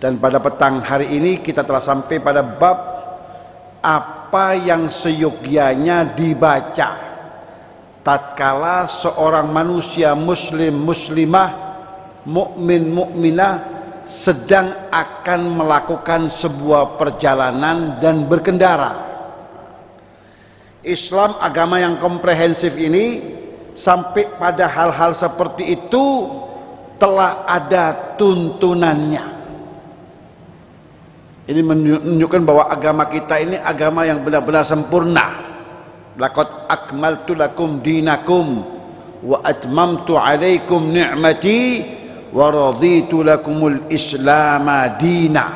Dan pada petang hari ini kita telah sampai pada bab apa yang seyogyanya dibaca tatkala seorang manusia muslim muslimah, mukmin mukminah sedang akan melakukan sebuah perjalanan dan berkendara. Islam agama yang komprehensif ini sampai pada hal-hal seperti itu telah ada tuntunannya. Ini menunjukkan bahwa agama kita ini agama yang benar-benar sempurna. Laqad akmaltu lakum dinakum wa atmamtu alaikum ni'mati wa raditu lakumul islama dina.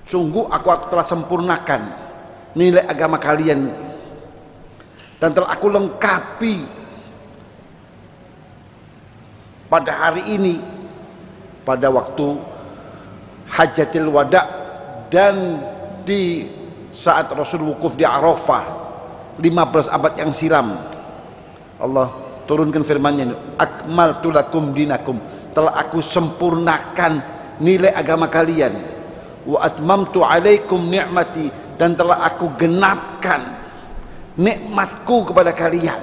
Sungguh aku telah sempurnakan nilai agama kalian dan telah aku lengkapi pada hari ini, pada waktu Hajjatil Wada dan di saat Rasul wukuf di Arafah 15 abad yang silam. Allah turunkan firman-Nya, akmaltu lakum dinakum, telah aku sempurnakan nilai agama kalian, wa atmamtu alaikum ni'mati, dan telah aku genapkan nikmatku kepada kalian,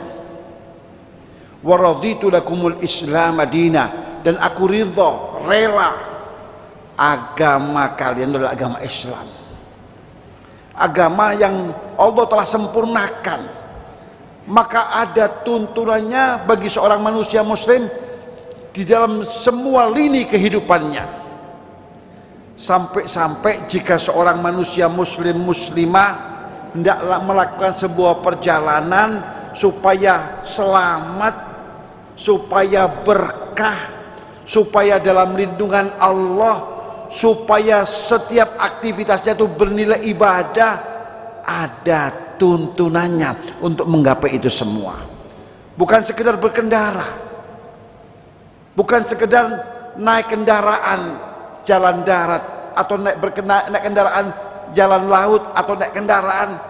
wa raditu lakumul islam madina, dan aku ridha, rela agama kalian adalah agama Islam, agama yang Allah telah sempurnakan. Maka ada tuntunannya bagi seorang manusia muslim di dalam semua lini kehidupannya. Sampai-sampai jika seorang manusia muslim muslimah hendaklah melakukan sebuah perjalanan supaya selamat, supaya berkah, supaya dalam lindungan Allah, supaya setiap aktivitasnya itu bernilai ibadah, ada tuntunannya untuk menggapai itu semua. Bukan sekedar berkendara, bukan sekedar naik kendaraan jalan darat, atau naik kendaraan jalan laut, atau naik kendaraan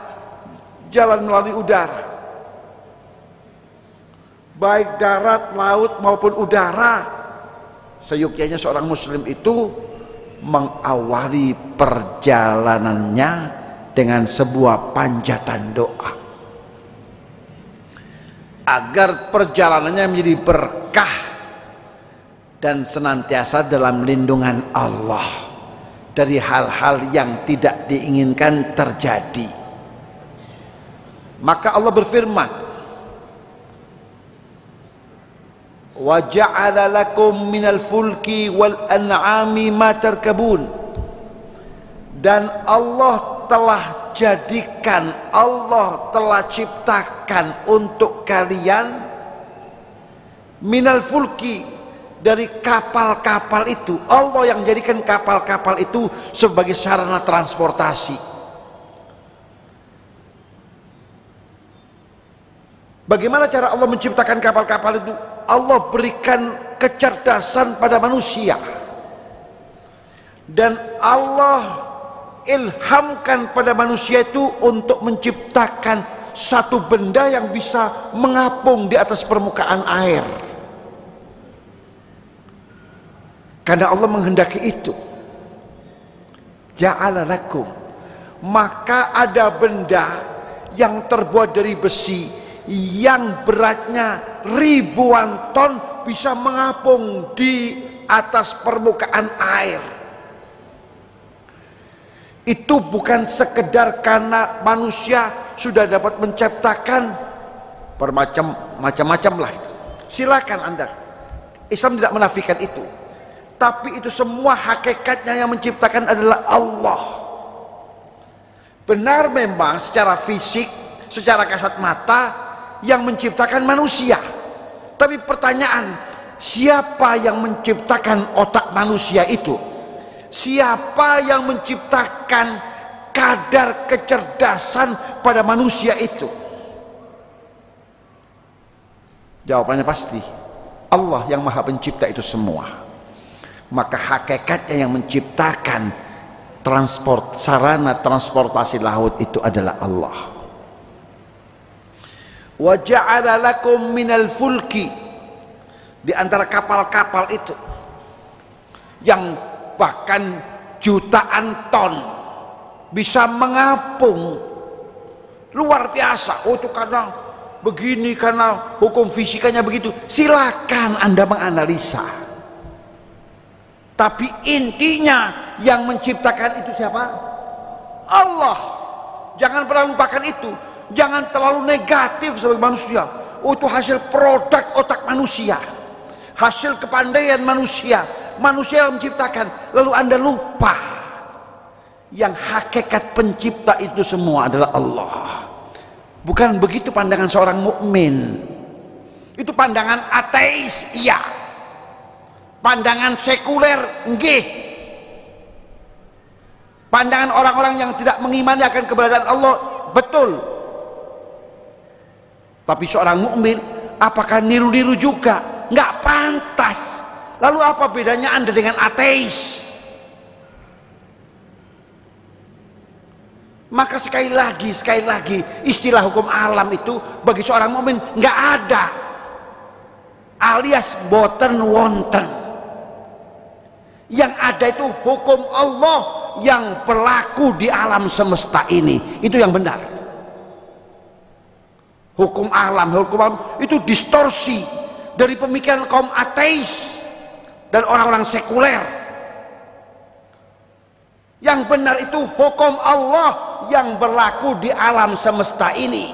jalan melalui udara. Baik darat, laut maupun udara, seyogyanya seorang muslim itu mengawali perjalanannya dengan sebuah panjatan doa agar perjalanannya menjadi berkah dan senantiasa dalam lindungan Allah dari hal-hal yang tidak diinginkan terjadi. Maka Allah berfirman, wa ja'ala lakum minal fulki wal an'ami ma tarkabun, dan Allah telah jadikan, Allah telah ciptakan untuk kalian minal fulki, dari kapal-kapal itu. Allah yang jadikan kapal-kapal itu sebagai sarana transportasi. Bagaimana cara Allah menciptakan kapal-kapal itu? Allah berikan kecerdasan pada manusia, dan Allah ilhamkan pada manusia itu untuk menciptakan satu benda yang bisa mengapung di atas permukaan air, karena Allah menghendaki itu. Ja'ala lakum, maka ada benda yang terbuat dari besi yang beratnya ribuan ton bisa mengapung di atas permukaan air. Itu bukan sekedar karena manusia sudah dapat menciptakan macam-macam lah itu. Silakan Anda, Islam tidak menafikan itu, tapi itu semua hakikatnya yang menciptakan adalah Allah. Benar memang secara fisik, secara kasat mata yang menciptakan manusia, tapi pertanyaan, siapa yang menciptakan otak manusia itu? Siapa yang menciptakan kadar kecerdasan pada manusia itu? Jawabannya pasti Allah yang Maha Pencipta itu semua. Maka hakikatnya yang menciptakan sarana transportasi laut itu adalah Allah. Wa ja'ala lakum minal fulki, di antara kapal-kapal itu yang bahkan jutaan ton, bisa mengapung, luar biasa. Oh itu karena begini, karena hukum fisikanya begitu. Silakan Anda menganalisa, tapi intinya yang menciptakan itu siapa? Allah. Jangan pernah lupakan itu. Jangan terlalu negatif sebagai manusia. Oh itu hasil produk otak manusia, hasil kepandaian manusia, manusia yang menciptakan. Lalu Anda lupa yang hakikat pencipta itu semua adalah Allah. Bukan begitu pandangan seorang mukmin. Itu pandangan ateis, iya. Pandangan sekuler, nggih. Pandangan orang-orang yang tidak mengimani akan keberadaan Allah, betul. Tapi seorang mukmin, apakah niru-niru juga? Nggak pantas. Lalu apa bedanya Anda dengan ateis? Maka sekali lagi istilah hukum alam itu bagi seorang mukmin nggak ada, alias boten wonten. Yang ada itu hukum Allah yang berlaku di alam semesta ini, itu yang benar. Hukum alam itu distorsi dari pemikiran kaum ateis dan orang-orang sekuler. Yang benar itu hukum Allah yang berlaku di alam semesta ini,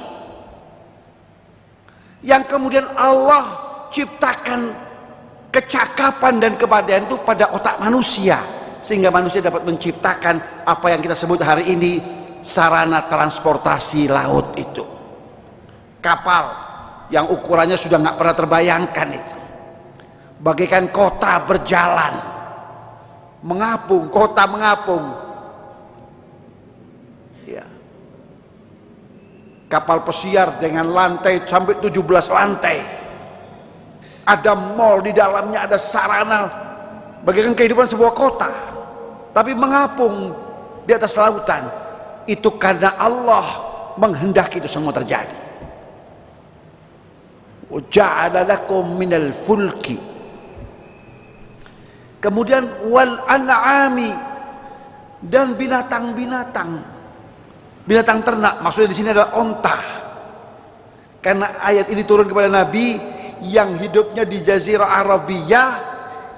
yang kemudian Allah ciptakan kecakapan dan kepandaian itu pada otak manusia, sehingga manusia dapat menciptakan apa yang kita sebut hari ini sarana transportasi laut itu. Kapal yang ukurannya sudah nggak pernah terbayangkan itu, bagaikan kota berjalan, mengapung, kota mengapung. Ya. Kapal pesiar dengan lantai sampai 17 lantai. Ada mall di dalamnya, ada sarana, bagaikan kehidupan sebuah kota, tapi mengapung di atas lautan. Itu karena Allah menghendaki itu semua terjadi. Ja'ala lakum minal fulki, kemudian wal an'ami, dan binatang-binatang, binatang ternak. Maksudnya di sini adalah onta, karena ayat ini turun kepada Nabi yang hidupnya di Jazirah Arabiyah,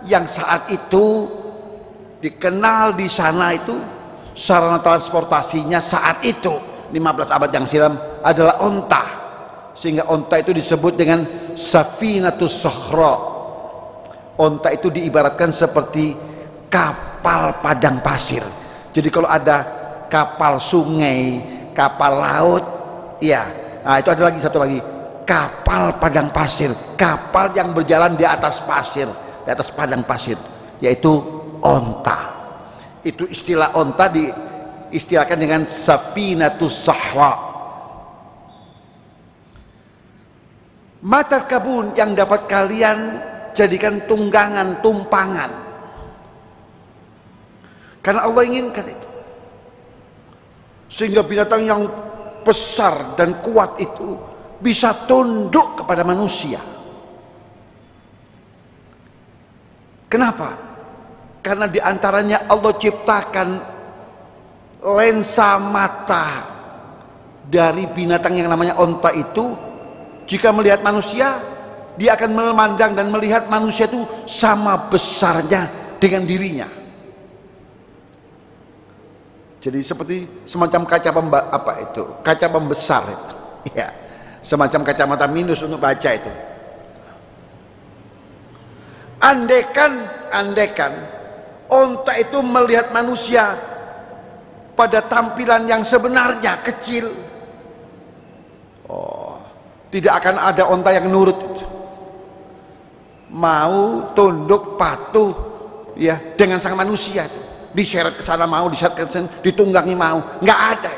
yang saat itu dikenal di sana itu sarana transportasinya saat itu 15 abad yang silam adalah onta, sehingga onta itu disebut dengan Safinatus Sokhra. Onta itu diibaratkan seperti kapal padang pasir. Jadi kalau ada kapal sungai, kapal laut, ya, nah itu ada lagi satu lagi, kapal padang pasir, kapal yang berjalan di atas pasir, di atas padang pasir, yaitu onta. Itu istilah onta diistilahkan dengan Safinatus Sokhra. Mata kabun yang dapat kalian jadikan tunggangan, tumpangan, karena Allah inginkan itu, sehingga binatang yang besar dan kuat itu bisa tunduk kepada manusia. Kenapa? Karena diantaranya Allah ciptakan lensa mata dari binatang yang namanya onta itu. Jika melihat manusia, dia akan memandang dan melihat manusia itu sama besarnya dengan dirinya. Jadi seperti semacam kaca kaca pembesar itu, ya, semacam kacamata minus untuk baca itu. Andekan onta itu melihat manusia pada tampilan yang sebenarnya kecil, tidak akan ada onta yang nurut, mau tunduk patuh, ya, dengan sang manusia itu. Diseret ke sana mau, diseret ke sana, ditunggangi mau, nggak ada.